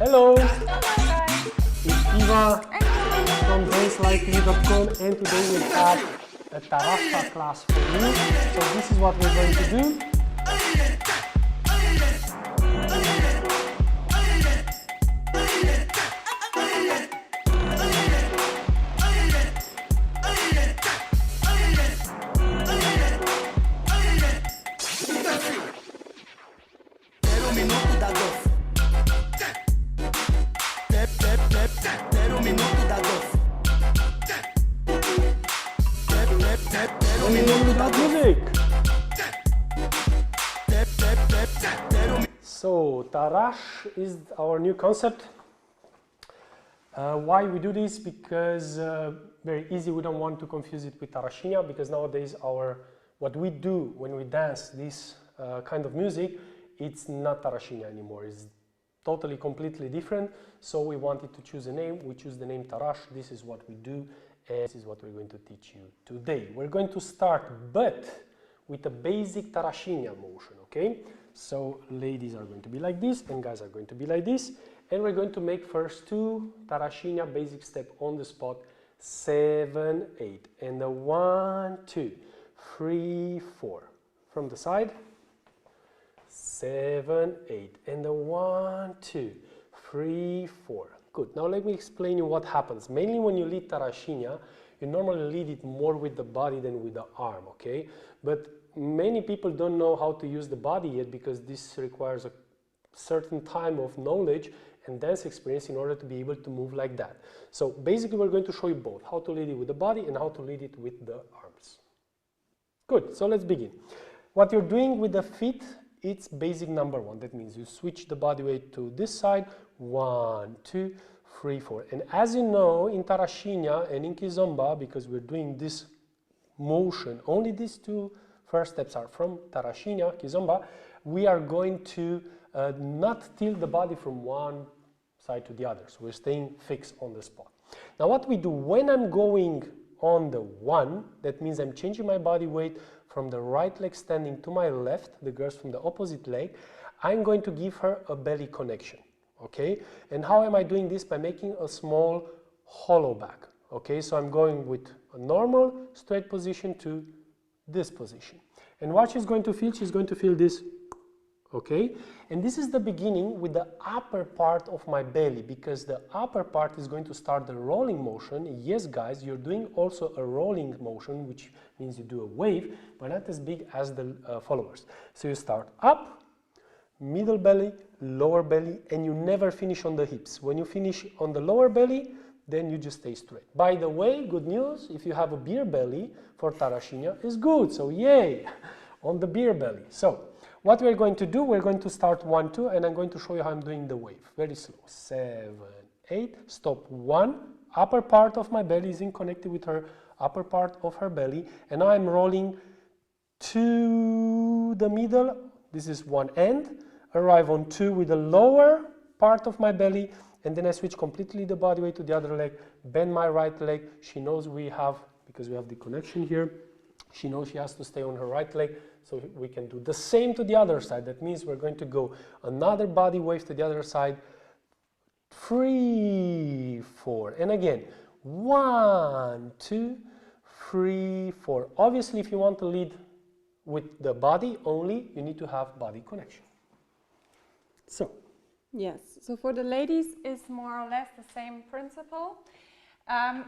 Hello! Hello guys! It's Eva from DanceWithGeorge, and today we have a Tarraxa class for you. So this is what we're going to do. Music. So Tarash is our new concept. Why we do this? Because very easy, we don't want to confuse it with Tarraxinha, because nowadays what we do when we dance this kind of music, it's not Tarraxinha anymore. It's totally completely different. So we wanted to choose a name. We choose the name Tarash. This is what we do, and this is what we're going to teach you today. We're going to start, but with a basic Tarraxinha motion, okay? So ladies are going to be like this, and guys are going to be like this, and we're going to make first two Tarraxinha basic step on the spot, 7, 8, and the 1, 2, 3, 4. From the side, 7, 8, and the 1, 2, 3, 4. Good. Now let me explain you what happens. Mainly when you lead Tarraxinha, you normally lead it more with the body than with the arm, okay? But many people don't know how to use the body yet, because this requires a certain time of knowledge and dance experience in order to be able to move like that. So basically we're going to show you both, how to lead it with the body and how to lead it with the arms. Good, so let's begin. What you're doing with the feet, it's basic number 1. That means you switch the body weight to this side, 1, 2, 3, 4. And as you know, in Tarraxinha and in Kizomba, because we're doing this motion, only these two first steps are from Tarraxinha, Kizomba, we are going to not tilt the body from one side to the other. So we're staying fixed on the spot. Now what we do, when I'm going on the 1, that means I'm changing my body weight from the right leg standing to my left, the girls from the opposite leg, I'm going to give her a belly connection, okay? And how am I doing this? By making a small hollow back, okay? So I'm going with a normal straight position to this position. And what she's going to feel this, okay? And this is the beginning with the upper part of my belly, because the upper part is going to start the rolling motion. Yes, guys, you're doing also a rolling motion, which means you do a wave, but not as big as the followers. So you start up, middle belly, lower belly, and you never finish on the hips. When you finish on the lower belly, then you just stay straight. By the way, good news, if you have a beer belly for Tarraxinha, is good. So yay, on the beer belly. So what we're going to do, we're going to start 1, 2, and I'm going to show you how I'm doing the wave. Very slow. 7, 8, stop 1. Upper part of my belly is in connected with her upper part of her belly. And now I'm rolling to the middle. This is one end. Arrive on 2 with the lower part of my belly. And then I switch completely the body weight to the other leg, bend my right leg. She knows because we have the connection here, she knows she has to stay on her right leg, so we can do the same to the other side. That means we're going to go another body wave to the other side, 3, 4, and again, 1, 2, 3, 4. Obviously, if you want to lead with the body only, you need to have body connection. So. Yes, so for the ladies, it's more or less the same principle.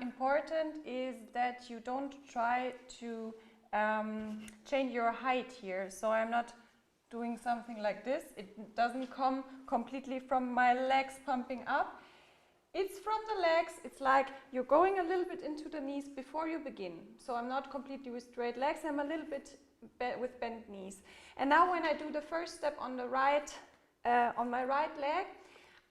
Important is that you don't try to change your height here. So I'm not doing something like this. It doesn't come completely from my legs pumping up. It's from the legs. It's like you're going a little bit into the knees before you begin. So I'm not completely with straight legs. I'm a little bit with bent knees. And now when I do the first step on the right, on my right leg,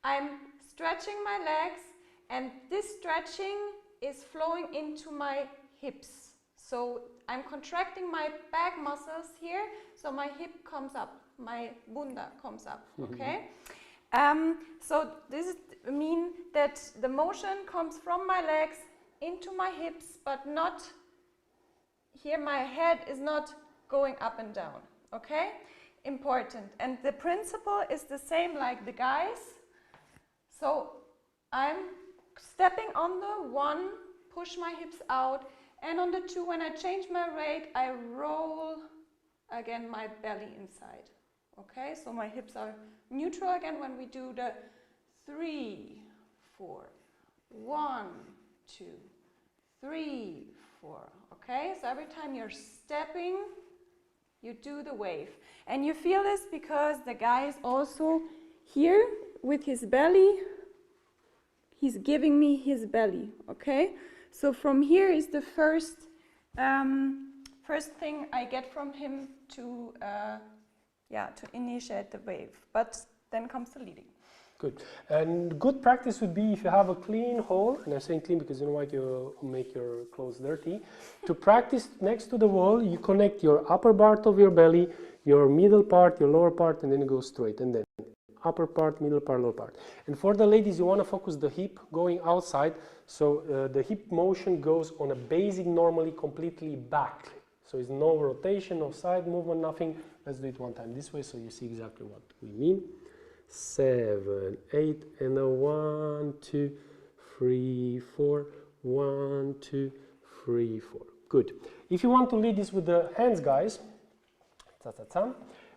I'm stretching my legs, and this stretching is flowing into my hips. So I'm contracting my back muscles here, so my hip comes up, my bunda comes up, okay? So this means that the motion comes from my legs into my hips, but not here. My head is not going up and down, okay? Important. And the principle is the same like the guys. So I'm stepping on the 1, push my hips out, and on the 2, when I change my weight, I roll again my belly inside. Okay, so my hips are neutral again when we do the 3, 4, 1, 2, 3, 4. Okay, so every time you're stepping, you do the wave. And you feel this because the guy is also here with his belly. He's giving me his belly, okay? So from here is the first thing I get from him to initiate the wave. But then comes the leading. Good. And good practice would be if you have a clean hole, and I'm saying clean because you don't like to make your clothes dirty. To practice next to the wall, you connect your upper part of your belly, your middle part, your lower part, and then you go straight. And then upper part, middle part, lower part. And for the ladies, you want to focus the hip going outside. So the hip motion goes on a basic, normally completely back. So it's no rotation, no side movement, nothing. Let's do it one time this way so you see exactly what we mean. 7, 8, and a 1, 2, 3, 4. 1, 2, 3, 4. Good. If you want to lead this with the hands, guys,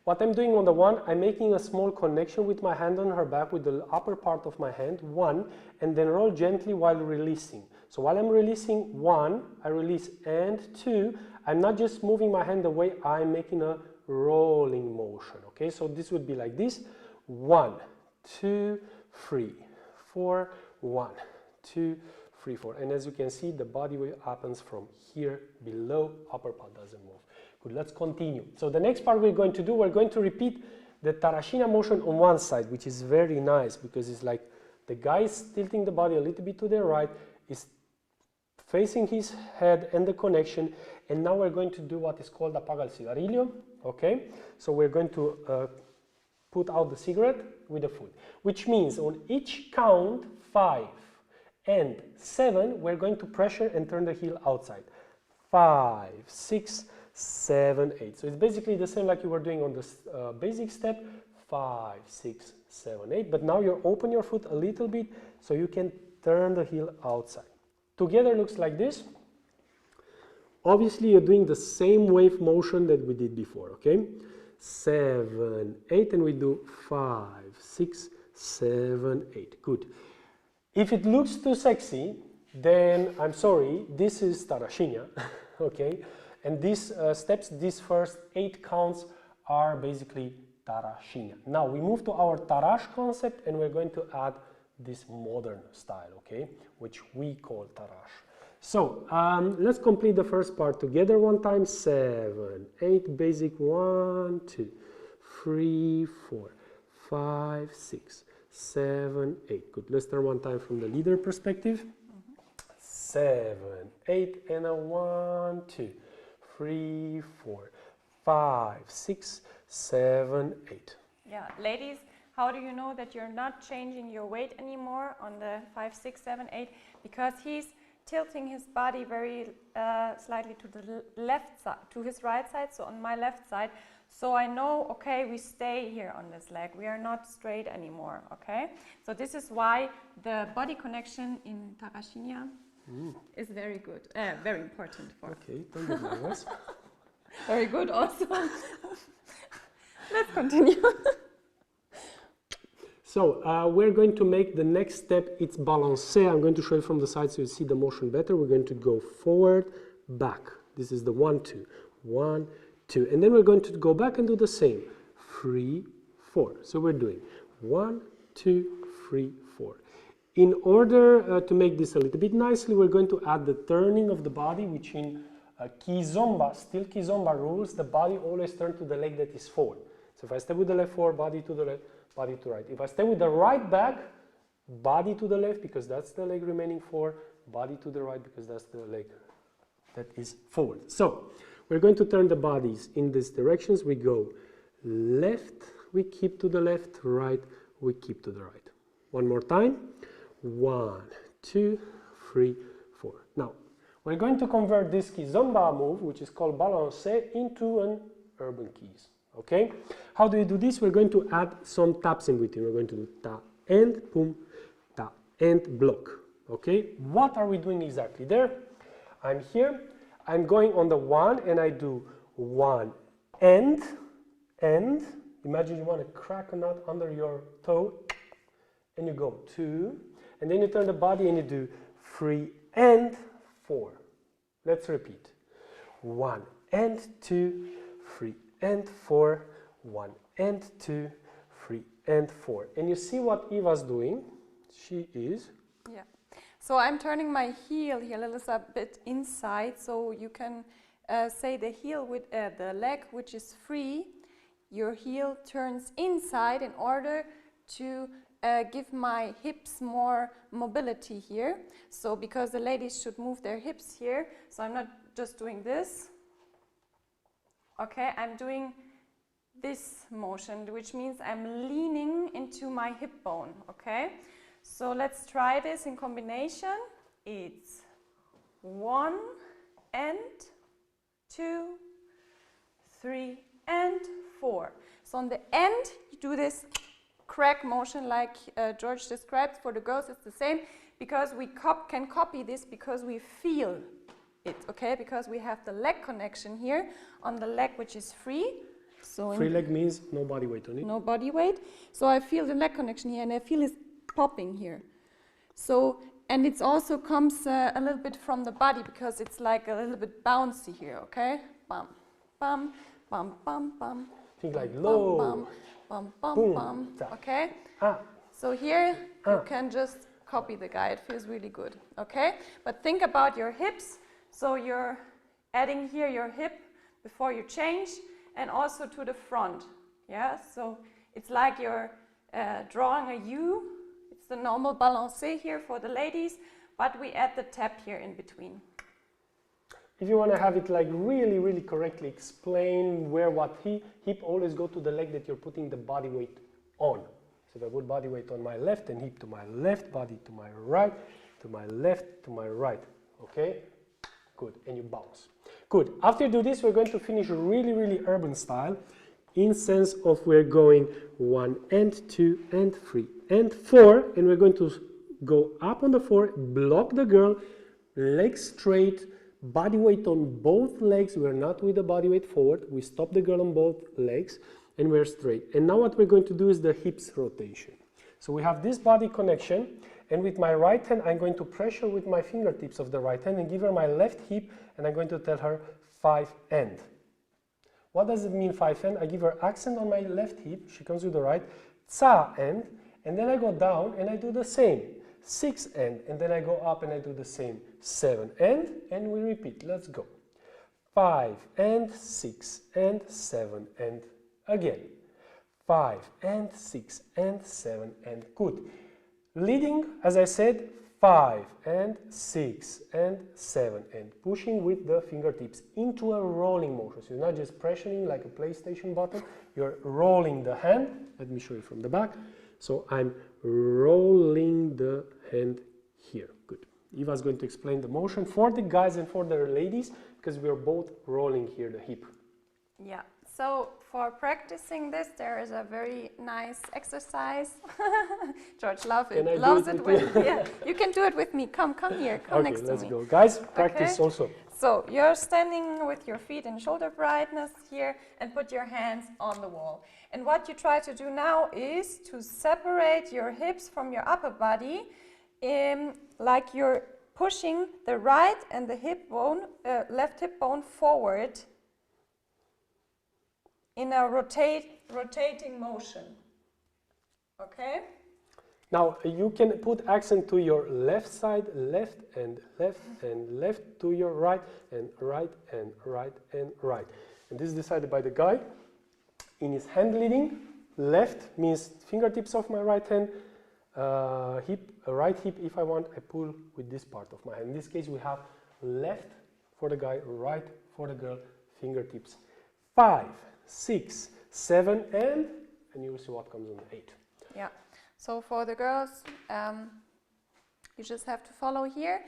what I'm doing on the 1, I'm making a small connection with my hand on her back with the upper part of my hand, 1, and then roll gently while releasing. So while I'm releasing 1, I release, and 2, I'm not just moving my hand away, I'm making a rolling motion. Okay, so this would be like this. 1, 2, 3, 4, 1, 2, 3, 4. And as you can see, the body wave happens from here below, upper part doesn't move. Good, let's continue. So the next part we're going to do, we're going to repeat the Tarraxinha motion on one side, which is very nice because it's like the guy is tilting the body a little bit to the right, is facing his head and the connection, and now we're going to do what is called apaga el cigarrillo. Okay, so we're going to put out the cigarette with the foot, which means on each count 5 and 7 we're going to pressure and turn the heel outside. 5, 6, 7, 8. So it's basically the same like you were doing on the basic step. 5, 6, 7, 8. But now you open your foot a little bit so you can turn the heel outside. Together looks like this. Obviously you're doing the same wave motion that we did before, okay? 7, 8, and we do 5, 6, 7, 8. Good. If it looks too sexy, then I'm sorry, this is Tarraxinha, okay? And these steps, these first 8 counts are basically Tarraxinha. Now we move to our Tarash concept and we're going to add this modern style, okay? Which we call Tarash. So let's complete the first part together one time. 7, 8, basic, 1, 2, 3, 4, 5, 6, 7, 8. Good. Let's turn one time from the leader perspective. 7, 8, and a 1, 2, 3, 4, 5, 6, 7, 8. Yeah, ladies, how do you know that you're not changing your weight anymore on the 5, 6, 7, 8? Because he's tilting his body very slightly to the left side, to his right side, so on my left side. So I know, okay, we stay here on this leg. We are not straight anymore, okay? So this is why the body connection in Tarraxinha is very good, very important for. Okay, don't get nervous. Very good also. Let's continue. So we're going to make the next step, it's balancé. I'm going to show you from the side so you see the motion better. We're going to go forward, back. This is the 1, 2, 1, 2. And then we're going to go back and do the same. 3, 4. So we're doing 1, 2, 3, 4. In order to make this a little bit nicely, we're going to add the turning of the body, which in Kizomba, still Kizomba rules, the body always turns to the leg that is forward. So if I step with the left forward, body to the left, body to right. If I stay with the right back, body to the left because that's the leg remaining forward, body to the right because that's the leg that is forward. So we're going to turn the bodies in these directions. We go left, we keep to the left, right, we keep to the right. One more time. 1, 2, 3, 4. Now we're going to convert this Kizomba move, which is called balancé, into an urban keys. Okay, how do you do this? We're going to add some taps in between. We're going to do ta and pum, and block. Okay, what are we doing exactly there? I'm here, I'm going on the 1 and I do 1 and, imagine you want to crack a nut under your toe, and you go 2, and then you turn the body and you do 3 and 4. Let's repeat. 1 and 2, 3 and 4, 1 and 2, 3 and 4. And you see what Eva's doing? She is... Yeah. So I'm turning my heel here a little bit inside, so you can say the heel with the leg which is free. Your heel turns inside in order to give my hips more mobility here. So because the ladies should move their hips here, so I'm not just doing this. Okay, I'm doing this motion, which means I'm leaning into my hip bone. Okay, so let's try this in combination. It's 1 and 2, 3 and 4. So on the end, you do this crack motion like George described. For the girls, it's the same, because we can copy this because we feel it, okay? Because we have the leg connection here on the leg, which is free. So free leg means no body weight on it. No body weight. So I feel the leg connection here, and I feel it popping here. So, and it also comes a little bit from the body, because it's like a little bit bouncy here, okay? Bum, bum, bum, bum, bum. Think like low. Bum, bum, bum, Boom. bum, okay? Ah. So here you can just copy the guy. It feels really good, okay? But think about your hips. So you're adding here your hip before you change, and also to the front, yeah? So it's like you're drawing a U. It's the normal balancé here for the ladies, but we add the tap here in between. If you want to have it like really, really correctly explain where what hip, always go to the leg that you're putting the body weight on. So if I put body weight on my left and hip to my left, body to my right, to my left, to my right, okay? Good, and you bounce. Good, after you do this, we're going to finish really, really urban style, in sense of we're going 1 and 2 and 3 and 4, and we're going to go up on the 4, block the girl, legs straight, body weight on both legs. We're not with the body weight forward. We stop the girl on both legs and we're straight. And now what we're going to do is the hips rotation. So we have this body connection, and with my right hand I'm going to pressure with my fingertips of the right hand and give her my left hip, and I'm going to tell her 5 and. What does it mean 5 and? I give her accent on my left hip, she comes with the right, tsa and then I go down and I do the same. 6 and then I go up and I do the same. 7 and we repeat. Let's go. 5 and 6 and 7 and again. 5 and 6 and 7 and good. Leading, as I said, 5 and 6 and 7 and pushing with the fingertips into a rolling motion. So you're not just pressuring like a PlayStation button, you're rolling the hand. Let me show you from the back. So I'm rolling the hand here. Good. Eva's going to explain the motion for the guys and for the ladies, because we're both rolling here the hip. Yeah. So for practicing this, there is a very nice exercise. George loves it when yeah, you can do it with me. Come here. Come next to me. Okay, let's go. Guys, practice also. So you're standing with your feet in shoulder brightness here and put your hands on the wall. And what you try to do now is to separate your hips from your upper body, like you're pushing the right and the hip bone, left hip bone forward in a rotating motion. Okay? Now you can put accent to your left side, left and left and left, to your right and right and right and right. And this is decided by the guy. In his hand leading, left means fingertips of my right hand, right hip if I want, I pull with this part of my hand. In this case we have left for the guy, right for the girl, fingertips. 5, 6, 7 and you will see what comes on the 8. Yeah. So for the girls, you just have to follow here.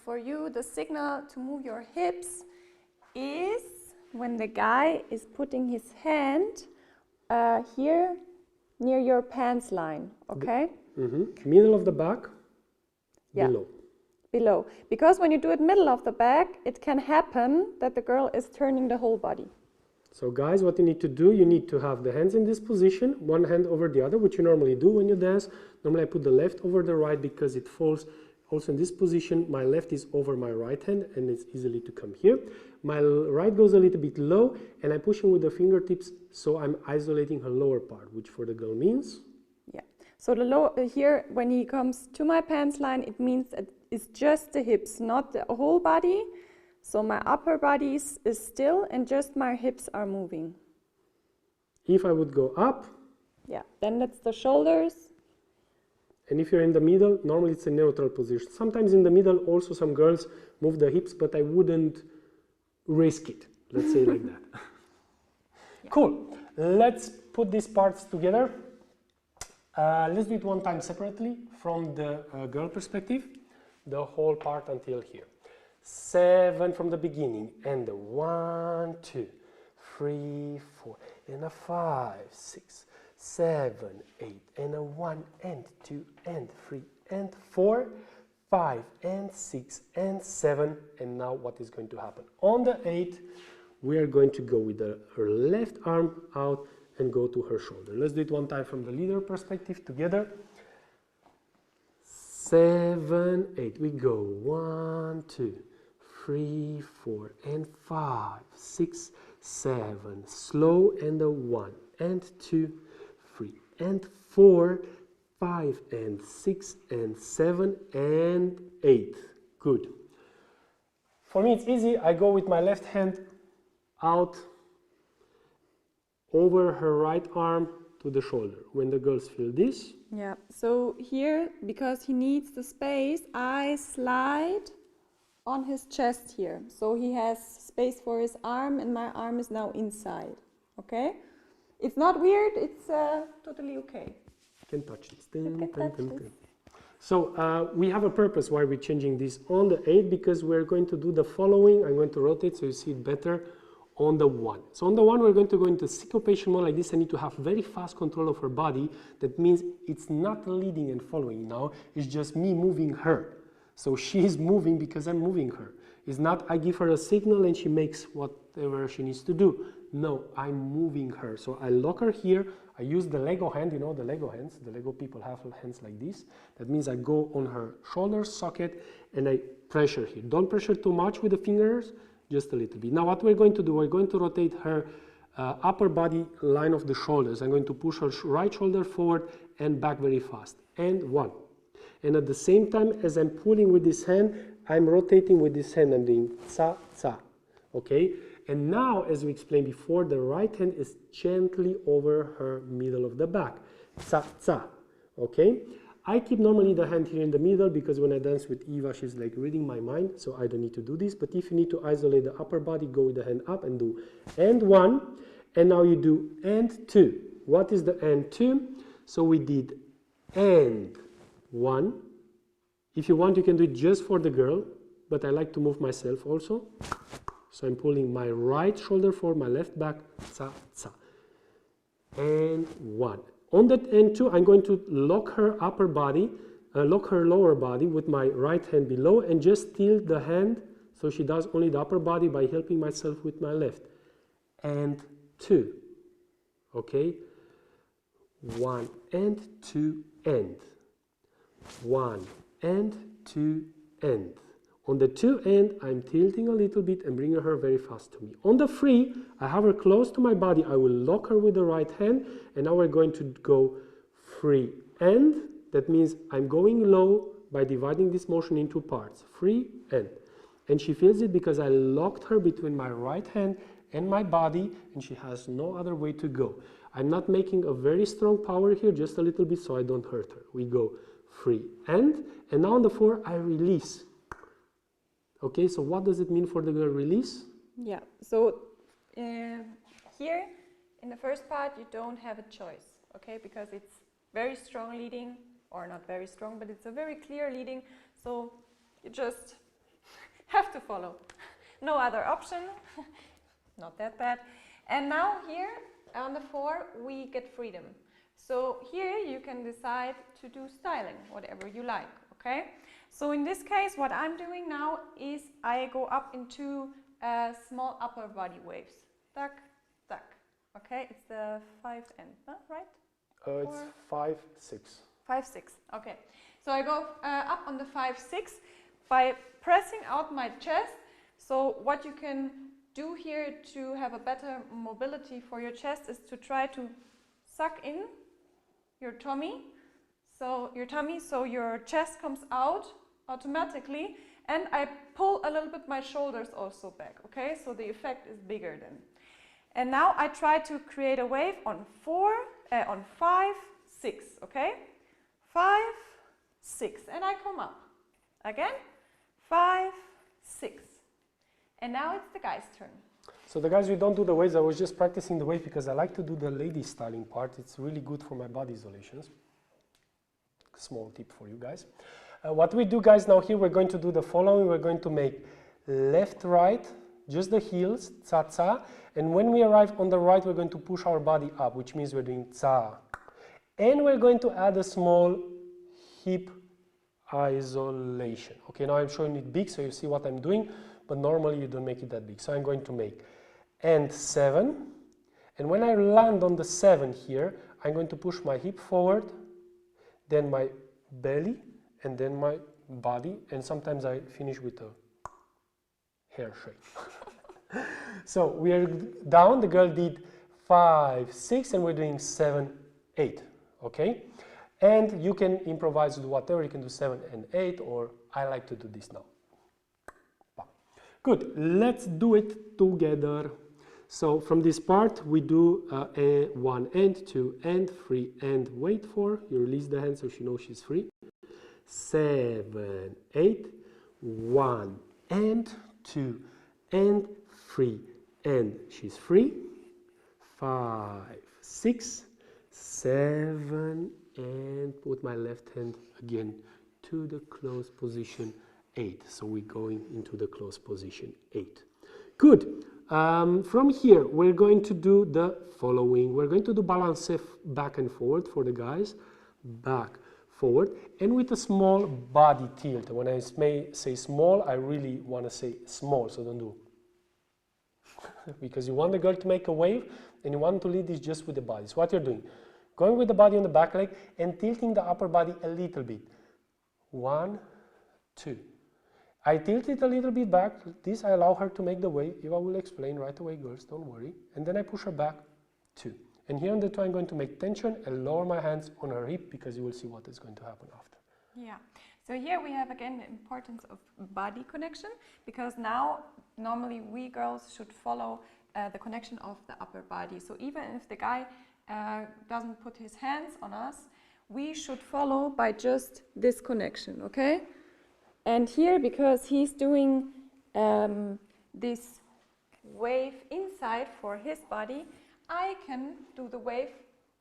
For you, the signal to move your hips is when the guy is putting his hand here near your pants line, okay? Middle of the back. Yeah. Below. Below. Because when you do it middle of the back, it can happen that the girl is turning the whole body. So guys, what you need to do, you need to have the hands in this position, one hand over the other, which you normally do when you dance. Normally I put the left over the right because it falls also in this position. My left is over my right hand and it's easily to come here. My right goes a little bit low and I'm pushing with the fingertips, so I'm isolating her lower part, which for the girl means? Yeah. So the low here, when he comes to my pants line, it means that it's just the hips, not the whole body. So my upper body is still and just my hips are moving. If I would go up, yeah, then that's the shoulders. And if you're in the middle, normally it's a neutral position. Sometimes in the middle also some girls move the hips, but I wouldn't risk it. Let's say like that. Yeah. Cool. Let's put these parts together. Let's do it one time separately from the girl perspective. The whole part until here. 7 from the beginning. And a 1, 2, 3, 4, and a 5, 6, 7, 8, and a 1, and 2, and 3, and 4, 5, and 6, and 7. And now what is going to happen? On the 8, we are going to go with her left arm out and go to her shoulder. Let's do it one time from the leader perspective together. 7, 8. We go 1, 2, 3, 4, and 5, 6, 7. Slow, and a 1, and 2, 3, and 4, 5, and 6, and 7, and 8. Good. For me it's easy. I go with my left hand out over her right arm to the shoulder. When the girls feel this. Yeah, so here, because he needs the space, I slide on his chest here. So he has space for his arm and my arm is now inside. Okay? It's not weird, it's totally okay. You can touch this. So we have a purpose why we're changing this on the 8, because we're going to do the following. I'm going to rotate so you see it better on the 1. So on the 1 we're going to go into syncopation mode like this. I need to have very fast control of her body. That means it's not leading and following now, it's just me moving her. So she's moving because I'm moving her. It's not I give her a signal and she makes whatever she needs to do. No, I'm moving her. So I lock her here. I use the Lego hand, you know the Lego hands. The Lego people have hands like this. That means I go on her shoulder socket and I pressure here. Don't pressure too much with the fingers, just a little bit. Now what we're going to do, we're going to rotate her upper body line of the shoulders. I'm going to push her right shoulder forward and back very fast. And 1. And at the same time as I'm pulling with this hand, I'm rotating with this hand. I'm doing tsa, tsa. Okay? And now, as we explained before, the right hand is gently over her middle of the back. Tsa, tsa. Okay? I keep normally the hand here in the middle because when I dance with Eva, she's like reading my mind, so I don't need to do this. But if you need to isolate the upper body, go with the hand up and do and 1. And now you do and 2. What is the and 2? So we did and 1. If you want, you can do it just for the girl, but I like to move myself also. So I'm pulling my right shoulder forward, my left back, tsa, tsa. And 1. On that and 2, I'm going to lock her upper body, lock her lower body with my right hand below and just tilt the hand so she does only the upper body by helping myself with my left. And 2. Okay? 1 and 2 and. 1 and 2 and. On the 2 end, I'm tilting a little bit and bringing her very fast to me. On the 3, I have her close to my body. I will lock her with the right hand, and now we're going to go 3 and. That means I'm going low by dividing this motion into parts. 3 and. And she feels it because I locked her between my right hand and my body, and she has no other way to go. I'm not making a very strong power here, just a little bit so I don't hurt her. We go 3 and now on the 4, I release. Okay, so what does it mean for the girl release? Yeah, so here in the first part you don't have a choice, okay, because it's very strong leading, or not very strong, but it's a very clear leading, so you just have to follow. No other option, not that bad. And now here on the 4 we get freedom. So here you can decide to do styling, whatever you like, okay? So in this case, what I'm doing now is I go up into small upper body waves. Duck, duck, okay? It's the 5 and, right? It's 5, 6. 5, 6, okay. So I go up on the 5, 6 by pressing out my chest. So what you can do here to have a better mobility for your chest is to try to suck in your tummy, so your chest comes out automatically, and I pull a little bit my shoulders also back, okay? So the effect is bigger then. And now I try to create a wave on 5, 6, okay? 5, 6, and I come up. Again, 5, 6. And now it's the guy's turn. So the guys, we don't do the waves. I was just practicing the wave because I like to do the lady styling part. It's really good for my body isolations. Small tip for you guys. What we do, guys, now here we're going to do the following. We're going to make left, right, just the heels, cha-cha. And when we arrive on the right, we're going to push our body up, which means we're doing cha. And we're going to add a small hip isolation. Okay, now I'm showing it big so you see what I'm doing, but normally you don't make it that big. So I'm going to make and 7, and when I land on the 7 here, I'm going to push my hip forward, then my belly, and then my body, and sometimes I finish with a hair shape. So we are down, the girl did 5, 6, and we're doing 7, 8, okay? And you can improvise with whatever, you can do 7 and 8, or I like to do this now. Good, let's do it together. So from this part, we do 1 and 2 and 3 and wait for, you release the hand so she knows she's free. 7, 8, 1 and 2 and 3 and she's free. 5, 6, 7 and put my left hand again to the close position 8. So we're going into the close position 8. Good. From here, we're going to do the following. We're going to do balance back and forward for the guys. Back, forward, and with a small body tilt. When I say small, I really want to say small, so don't do. Because you want the girl to make a wave, and you want to lead this just with the body. So what you're doing, going with the body on the back leg and tilting the upper body a little bit. 1, 2. I tilt it a little bit back. This I allow her to make the wave. Eva will explain right away, girls, don't worry. And then I push her back, 2. And here on the 2, I'm going to make tension and lower my hands on her hip because you will see what is going to happen after. Yeah. So here we have again the importance of body connection, because now normally we girls should follow the connection of the upper body. So even if the guy doesn't put his hands on us, we should follow by just this connection, okay? And here, because he's doing this wave inside for his body, I can do the wave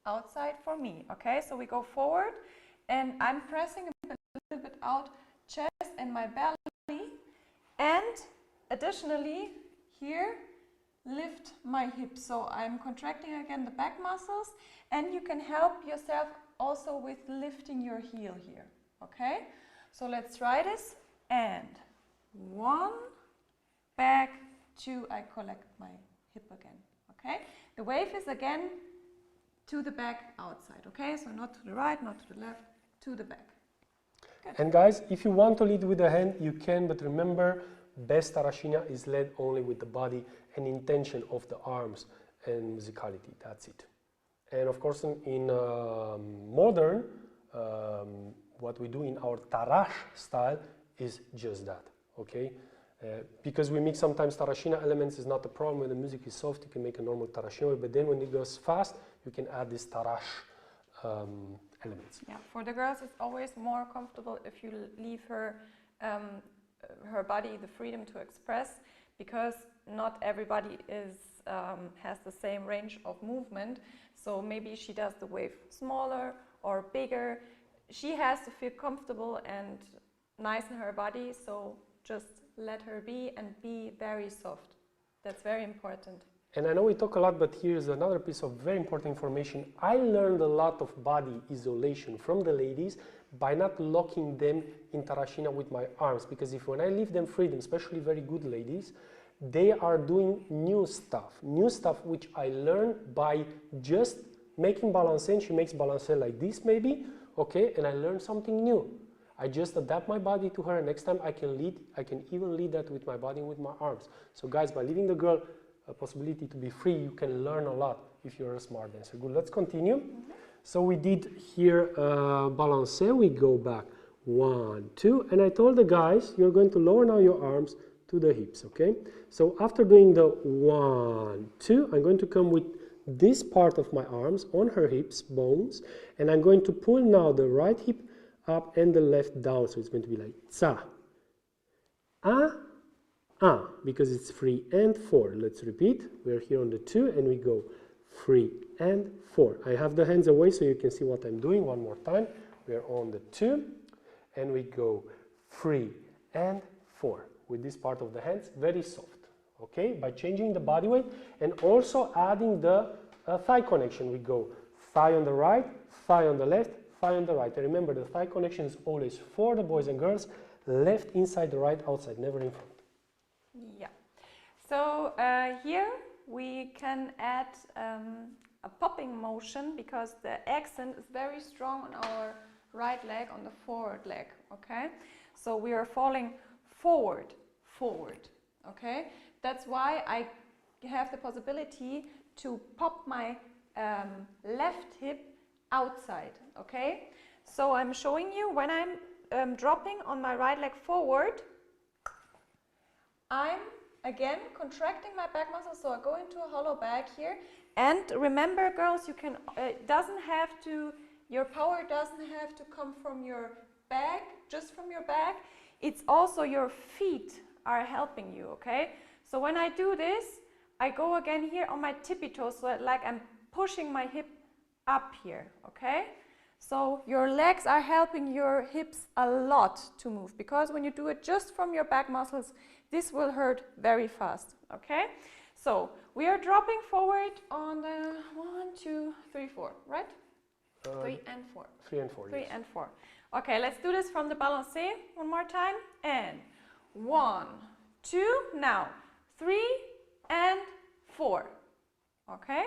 outside for me, okay? So we go forward, and I'm pressing a little bit out chest and my belly, and additionally here lift my hips. So I'm contracting again the back muscles, and you can help yourself also with lifting your heel here, okay? So let's try this, and 1, back, 2, I collect my hip again, okay? The wave is again to the back outside, okay? So not to the right, not to the left, to the back. Good. And guys, if you want to lead with the hand, you can, but remember, best Tarraxinha is led only with the body and intention of the arms and musicality, that's it. And of course, in modern, what we do in our Tarash style is just that, okay? Because we mix sometimes Tarraxinha elements is not a problem. When the music is soft, you can make a normal Tarraxinha, but then when it goes fast, you can add this Tarash elements. Yeah, for the girls, it's always more comfortable if you leave her her body the freedom to express, because not everybody has the same range of movement. So maybe she does the wave smaller or bigger. She has to feel comfortable and nice in her body, so just let her be and be very soft. That's very important. And I know we talk a lot, but here's another piece of very important information. I learned a lot of body isolation from the ladies by not locking them in Tarraxinha with my arms, because if when I leave them freedom, especially very good ladies, they are doing new stuff which I learned by just making balance, and she makes balance like this maybe, okay, and I learned something new. I just adapt my body to her, and next time I can lead, I can even lead that with my body and with my arms. So guys, by leaving the girl a possibility to be free, you can learn a lot if you're a smart dancer. Good, let's continue. So we did here balance, we go back 1, 2, and I told the guys, you're going to lower now your arms to the hips, okay? So after doing the 1, 2, I'm going to come with this part of my arms on her hips, bones, and I'm going to pull now the right hip up and the left down, so it's going to be like za, because it's 3 and 4. Let's repeat. We're here on the 2 and we go 3 and 4. I have the hands away so you can see what I'm doing. One more time. We're on the 2 and we go 3 and 4 with this part of the hands, very soft, okay? By changing the body weight and also adding the thigh connection. We go thigh on the right, thigh on the left, thigh on the right. And remember, the thigh connection is always for the boys and girls, left inside, the right outside, never in front. Yeah. So here we can add a popping motion because the accent is very strong on our right leg, on the forward leg, okay? So we are falling forward, forward, okay? That's why I have the possibility to pop my left hip outside, okay? So I'm showing you when I'm dropping on my right leg forward, I'm again contracting my back muscles, so I go into a hollow back here. And remember, girls, you can your power doesn't have to come from your back, just from your back. It's also your feet are helping you, okay? So when I do this, I go again here on my tippy toes, so like I'm pushing my hip up here, okay? So your legs are helping your hips a lot to move, because when you do it just from your back muscles, this will hurt very fast, okay? So we are dropping forward on the 1, 2, 3, 4, right? 3 and 4. 3 and 4. 3 yes. and 4. Okay, let's do this from the balancé one more time. And 1, 2, now 3 and 4. Okay?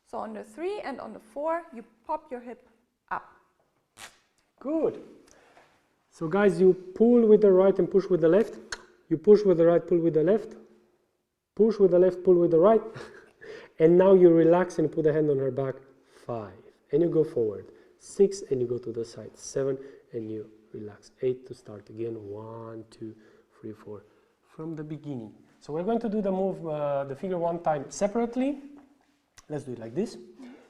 So on the 3 and on the 4, you pop your hip up. Good. So guys, you pull with the right and push with the left. You push with the right, pull with the left. Push with the left, pull with the right. And now you relax and put a hand on her back. 5. And you go forward. 6 and you go to the side. 7 and you relax. 8 to start again. 1, 2, 3, 4. From the beginning. So we're going to do the move, the figure one time separately. Let's do it like this.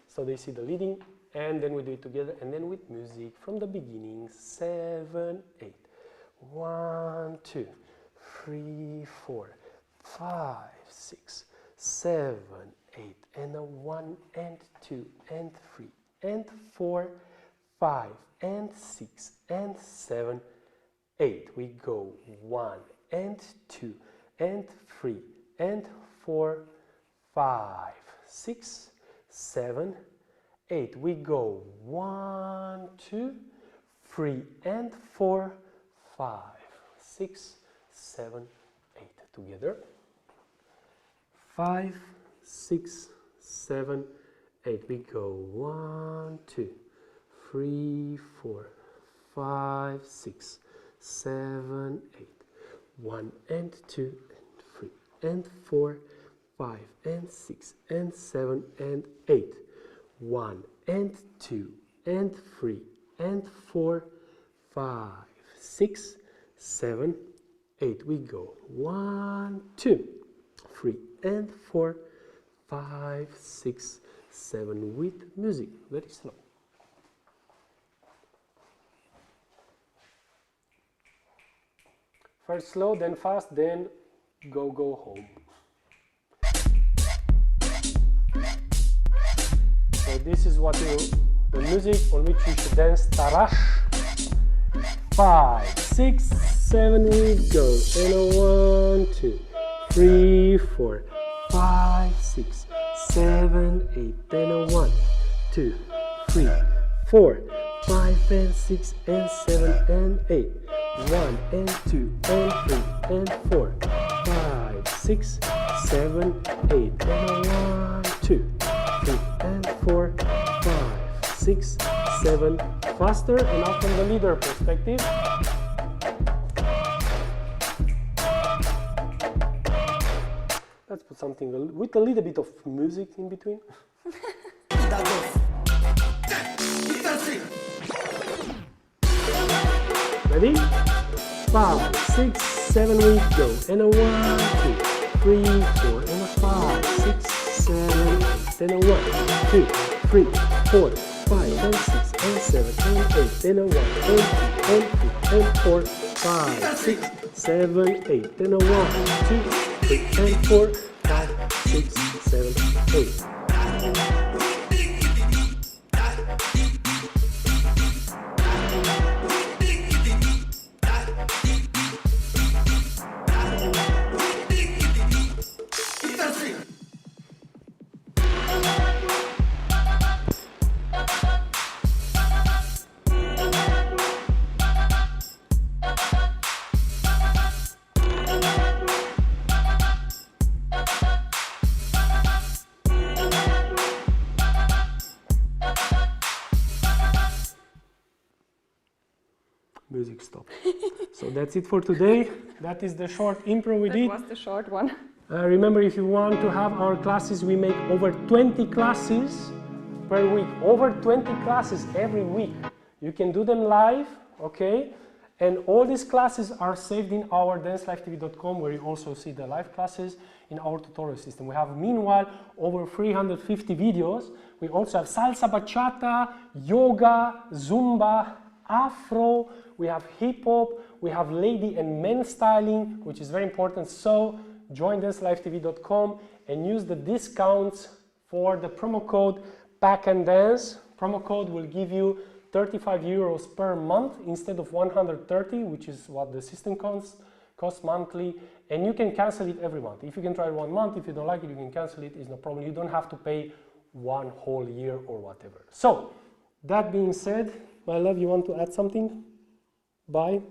So they see the leading, and then we do it together, and then with music from the beginning. 7, 8. 1, 2, 3, 4, 5, 6, 7, 8, and a 1 and 2 and 3 and 4, 5 and 6 and 7, 8. We go 1 and 2 and 3 and 4, 5, 6, 7, 8. We go 1, 2, 3 and 4, 5, 6, 7, 8. Together. 5, 6, 7, 8. We go 1, 2, 3, 4, 5, 6, 7, 8. 1 and 2 and 3 and 4, 5 and 6 and 7 and 8. 1 and 2 and 3 and 4, 5, 6, 7, 8. We go 1, 2, 3 and 4, 5, 6, 7 with music, very slow. First slow, then fast, then go home. So this is what the music on which you should dance Tarash. 5, 6, 7, we go. And a 1, 2, 3, 4, 5, 6, 7, 8, then a 1, 2, 3, 4, 5 and 6 and 7 and 8, 1 and 2 and 3 and 4, 5, 6, 7, 8, then a 1, 2, 3 and 4, 5, 6, 7, faster, and now from the leader perspective. Let's put something with a little bit of music in between. Ready? 5, 6, 7, we go. And a 1, 2, 3, 4, and a 5, 6, 7, 8. Then a 1, 2, 3, 4, 5, and 6, and 7, and 8. Then a 1, and 2, and 3, and 4, 5, 6, 7, 8. Then a 1, 2, 3, and 4, 5, 6, 7, 8. Music stop. So that's it for today. That is the short improv we did. That was the short one. Remember, if you want to have our classes, we make over 20 classes per week. Over 20 classes every week. You can do them live, okay? And all these classes are saved in our DanceLiveTV.com, where you also see the live classes in our tutorial system. We have, meanwhile, over 350 videos. We also have Salsa, Bachata, Yoga, Zumba, Afro, we have hip hop, we have lady and men styling, which is very important. So join DanceLiveTV.com and use the discounts for the promo code PackNDance. Promo code will give you 35 euros per month instead of 130, which is what the system costs monthly. And you can cancel it every month. If you can try it 1 month, if you don't like it, you can cancel it, it's no problem. You don't have to pay 1 whole year or whatever. So that being said, my love, you want to add something? Bye.